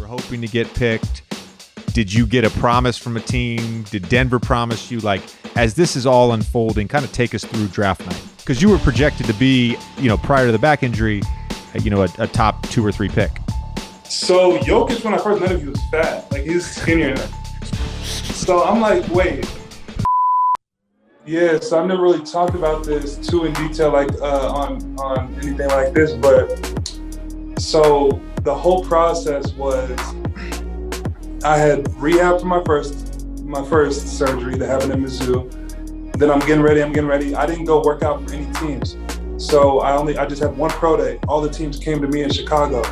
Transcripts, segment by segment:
were hoping to get picked. Did you get a promise from a team? Did Denver promise you? Like, as this is all unfolding, kind of take us through draft night. Because you were projected to be, prior to the back injury, a top 2 or 3 pick. So Jokic, when I first met him, he was fat. Like, he was skinnier. So I'm like, wait. Yeah, so I've never really talked about this too in detail, like on anything like this. But so the whole process was, I had rehab for my first surgery that happened in Mizzou. Then I'm getting ready. I didn't go work out for any teams. So I just had one pro day. All the teams came to me in Chicago.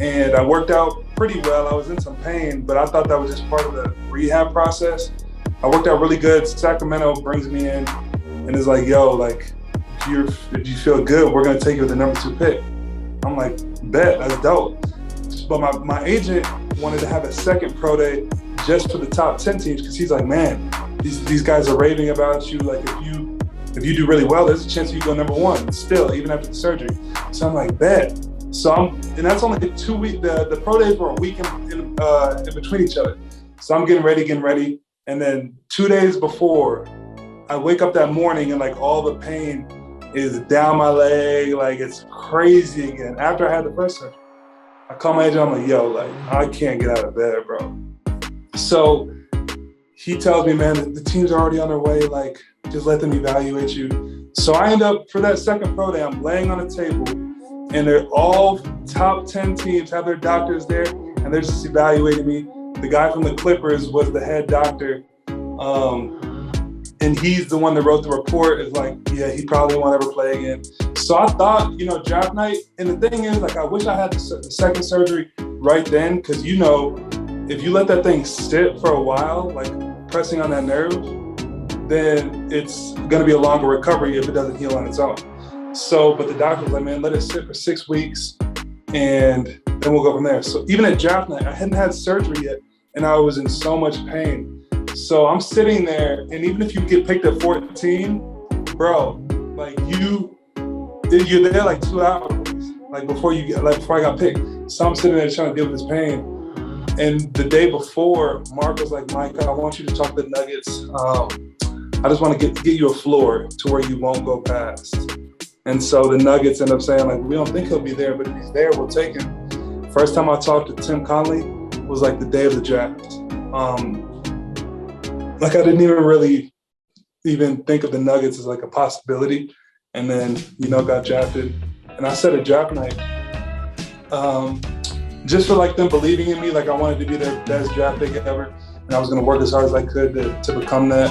And I worked out pretty well. I was in some pain, but I thought that was just part of the rehab process. I worked out really good. Sacramento brings me in and is like, yo, like, if you feel good, we're gonna take you with the number 2 pick. I'm like, bet, that's dope. But my agent wanted to have a second pro day just for the top 10 teams, because he's like, man, these guys are raving about you. Like, if you do really well, there's a chance you go number 1 still, even after the surgery. So I'm like, bet. So and that's only 2 weeks. The pro days were a week in between each other. So I'm getting ready. And then 2 days before, I wake up that morning and like all the pain is down my leg. Like, it's crazy again. After I had the first surgery, I call my agent. I'm like, yo, like, I can't get out of bed, bro. So he tells me, man, the teams are already on their way. Like, just let them evaluate you. So I end up, for that second pro day, I'm laying on a table and they're all top 10 teams have their doctors there and they're just evaluating me. The guy from the Clippers was the head doctor. And he's the one that wrote the report. Is like, yeah, he probably won't ever play again. So I thought, draft night. And the thing is, like, I wish I had the second surgery right then, because, if you let that thing sit for a while, like pressing on that nerve, then it's going to be a longer recovery if it doesn't heal on its own. So, but the doctor was like, man, let it sit for 6 weeks and then we'll go from there. So even at draft night, I hadn't had surgery yet and I was in so much pain. So I'm sitting there, and even if you get picked at 14, bro, like you're there like 2 hours, like before I got picked. So I'm sitting there trying to deal with this pain. And the day before, Mark was like, Mike, I want you to talk to the Nuggets. I just want to get you a floor to where you won't go past. And so the Nuggets end up saying, like, we don't think he'll be there, but if he's there, we'll take him. First time I talked to Tim Conley was like the day of the draft. Like, I didn't even really think of the Nuggets as like a possibility. And then, got drafted. And I said at draft night, just for like them believing in me, like I wanted to be their best draft pick ever. And I was going to work as hard as I could to become that.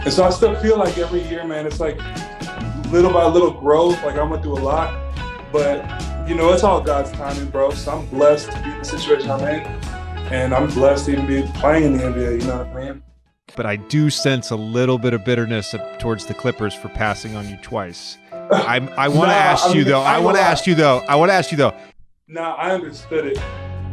And so I still feel like every year, man, it's like little by little growth. Like, I went through a lot, but it's all God's timing, bro. So I'm blessed to be in the situation I'm in. And I'm blessed to even be playing in the NBA, you know what I mean? But I do sense a little bit of bitterness towards the Clippers for passing on you twice. I want to ask you though. I want to ask you though. No, I understood it.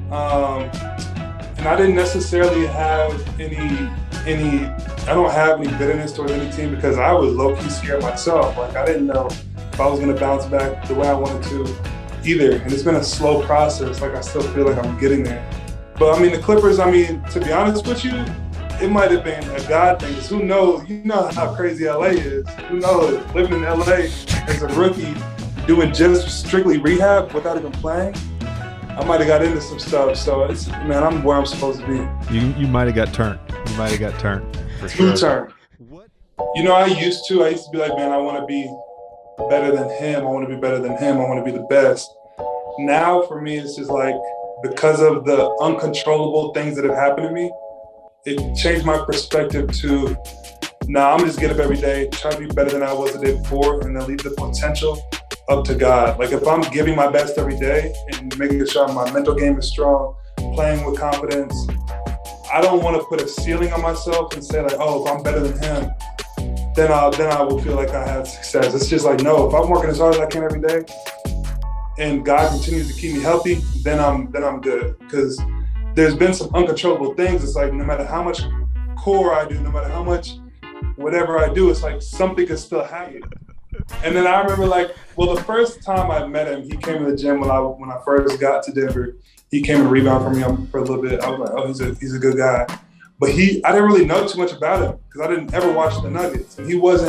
And I didn't necessarily have I don't have any bitterness towards any team because I was low-key scared myself. Like, I didn't know if I was going to bounce back the way I wanted to either. And it's been a slow process. Like, I still feel like I'm getting there. But, the Clippers, to be honest with you, it might have been a God thing. Because who knows? You know how crazy LA is. Who knows? Living in LA as a rookie, doing just strictly rehab without even playing, I might have got into some stuff. So, I'm where I'm supposed to be. You might have got turned. For sure. Turn. I used to be like, man, I want to be better than him. I want to be better than him. I want to be the best. Now, for me, it's just like, because of the uncontrollable things that have happened to me, it changed my perspective to, I'm just get up every day, try to be better than I was the day before, and then leave the potential up to God. Like, if I'm giving my best every day and making sure my mental game is strong, playing with confidence, I don't want to put a ceiling on myself and say like, oh, if I'm better than him, then I will feel like I had success. It's just like, no, if I'm working as hard as I can every day and God continues to keep me healthy, then I'm good. Because there's been some uncontrollable things. It's like, no matter how much core I do, no matter how much whatever I do, it's like something could still happen. And then I remember the first time I met him, he came to the gym when I first got to Denver. he came and rebounded for me for a little bit. I was like, oh, he's a good guy. But I didn't really know too much about him because I didn't ever watch the Nuggets. And he was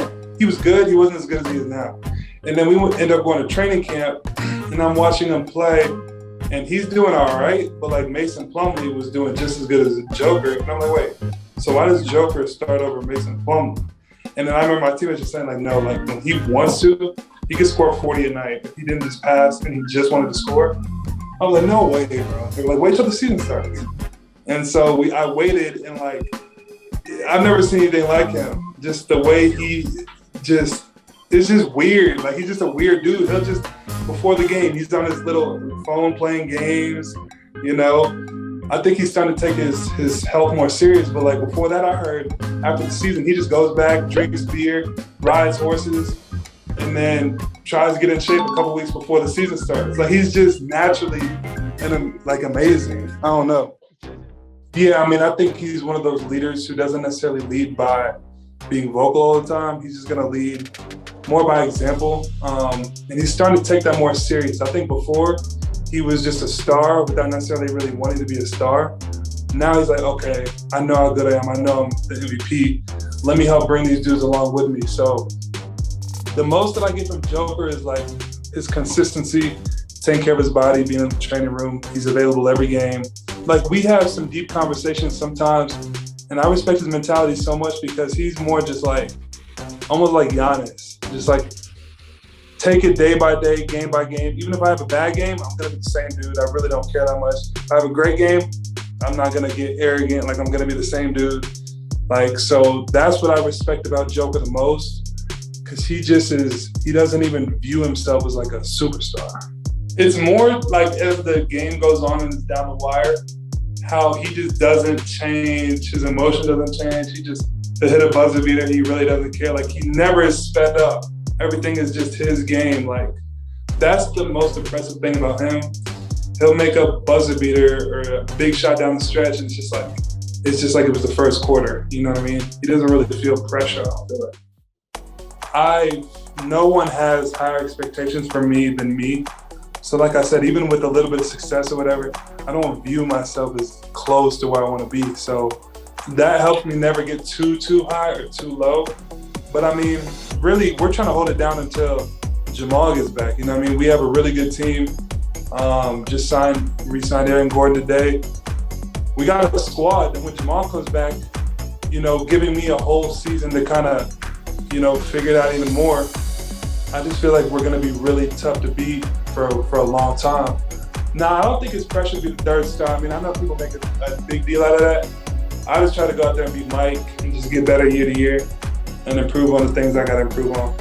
good. He wasn't as good as he is now. And then we ended up going to training camp, and I'm watching him play, and he's doing all right. But like Mason Plumlee was doing just as good as the Joker. And I'm like, wait, so why does Joker start over Mason Plumlee? And then I remember my teammates just saying like, no, like when he wants to, he could score 40 a night. If he didn't just pass and he just wanted to score, I was like, no way, bro. They were like, wait till the season starts. And so I waited, and like, I've never seen anything like him. Just the way it's just weird. Like, he's just a weird dude. He'll just, before the game, he's on his little phone playing games, you know. I think he's starting to take his health more serious. But like before that, I heard after the season, he just goes back, drinks beer, rides horses, and then tries to get in shape a couple weeks before the season starts. Like, he's just naturally amazing. I don't know. Yeah, I mean, I think he's one of those leaders who doesn't necessarily lead by being vocal all the time. He's just gonna lead more by example. And he's starting to take that more serious. I think before he was just a star without necessarily really wanting to be a star. Now he's like, okay, I know how good I am. I know I'm the MVP. Let me help bring these dudes along with me. So the most that I get from Joker is like his consistency, taking care of his body, being in the training room. He's available every game. Like, we have some deep conversations sometimes, and I respect his mentality so much because he's more just like, almost like Giannis. Just like, take it day by day, game by game. Even if I have a bad game, I'm gonna be the same dude. I really don't care that much. If I have a great game, I'm not gonna get arrogant. Like, I'm gonna be the same dude. Like, so that's what I respect about Joker the most, because he doesn't even view himself as like a superstar. It's more like as the game goes on and it's down the wire, how he just doesn't change, his emotion doesn't change. He just, to hit a buzzer beater, he really doesn't care. Like, he never is sped up. Everything is just his game. Like, that's the most impressive thing about him. He'll make a buzzer beater or a big shot down the stretch, and it's just like it was the first quarter. You know what I mean? He doesn't really feel pressure. I don't feel it. No one has higher expectations for me than me. So like I said, even with a little bit of success or whatever, I don't view myself as close to where I want to be. So that helps me never get too high or too low. But I mean, really, we're trying to hold it down until Jamal gets back. You know what I mean? We have a really good team. Just re-signed Aaron Gordon today. We got a squad, and when Jamal comes back, you know, giving me a whole season to kind of, you know, figure it out even more. I just feel like we're going to be really tough to beat for a long time. Now, I don't think it's pressure to be the third star. I mean, I know people make a big deal out of that. I just try to go out there and be Mike and just get better year to year and improve on the things I got to improve on.